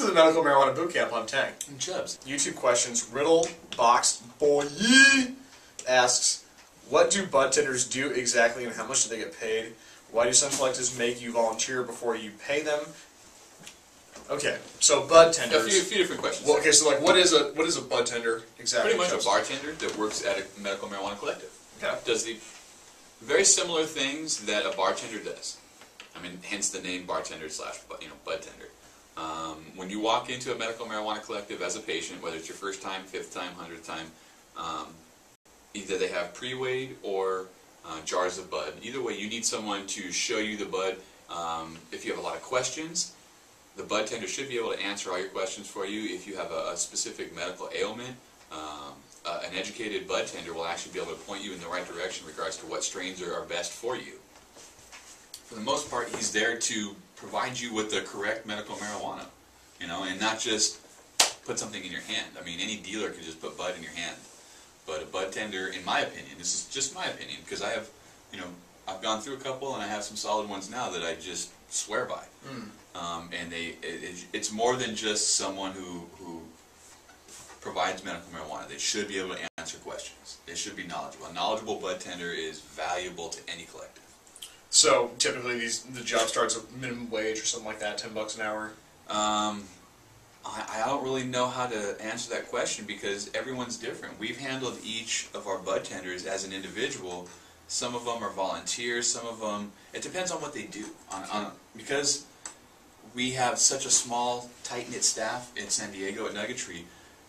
the Medical Marijuana Bootcamp. I'm Tang. And Chubbs. YouTube questions. Riddle Box Boy asks, what do budtenders do exactly and how much do they get paid? Why do some collectors make you volunteer before you pay them? Okay, so budtenders. A few different questions. Well, okay, so like, what is a budtender exactly? Pretty much a bartender that works at a medical marijuana collective. Okay. Does the very similar things that a bartender does. I mean, hence the name bartender slash budtender. When you walk into a medical marijuana collective as a patient, whether it's your first time, 5th time, 100th time, either they have pre-weighed or jars of bud. Either way, you need someone to show you the bud. If you have a lot of questions, the budtender should be able to answer all your questions for you. If you have a specific medical ailment, an educated budtender will actually be able to point you in the right direction in regards to what strains are best for you. For the most part, he's there to provide you with the correct medical marijuana, and not just put something in your hand. I mean, any dealer can just put bud in your hand. But a budtender, in my opinion, this is just my opinion, because I have, I've gone through a couple and I have some solid ones now that I just swear by. And it's more than just someone who provides medical marijuana. They should be able to answer questions. They should be knowledgeable. A knowledgeable budtender is valuable to any collective. So typically the job starts at minimum wage or something like that, $10 an hour? I don't really know how to answer that question because everyone's different. We've handled each of our budtenders as an individual. Some of them are volunteers, some of them, it depends on what they do. Because we have such a small, tight-knit staff in San Diego at Nugget Tree,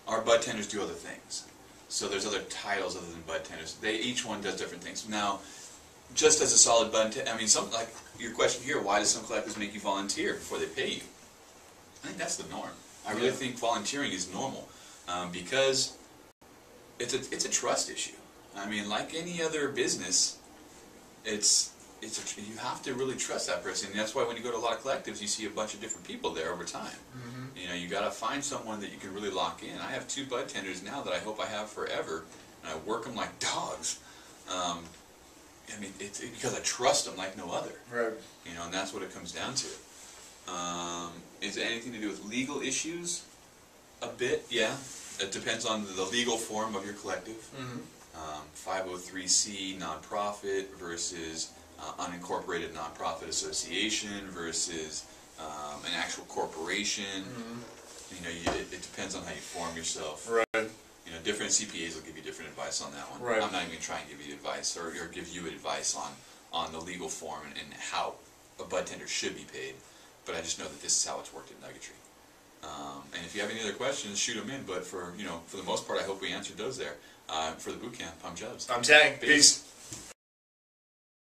our budtenders do other things. So there's other titles other than budtenders. Each one does different things. Now, just as a solid budtender, I mean, like your question here, why do some collectors make you volunteer before they pay you? I think that's the norm. I really think volunteering is normal because it's a trust issue. I mean, like any other business, you have to really trust that person. And that's why when you go to a lot of collectives, you see a bunch of different people there over time. You got to find someone that you can really lock in. I have 2 budtenders now that I hope I have forever, and I work them like dogs. I mean, it's because I trust them like no other. Right. And that's what it comes down to. Is it anything to do with legal issues? A bit, yeah. It depends on the legal form of your collective. 503c nonprofit versus unincorporated nonprofit association versus an actual corporation. It depends on how you form yourself. Right. Different CPAs will give you different advice on that one. Right. I'm not even trying to give you advice or give you advice on the legal form and how a budtender should be paid. But I just know that this is how it's worked at Nugget Tree. And if you have any other questions, shoot them in. But for the most part, I hope we answered those there. For the boot camp, I'm Chubbs. I'm Tang. Peace.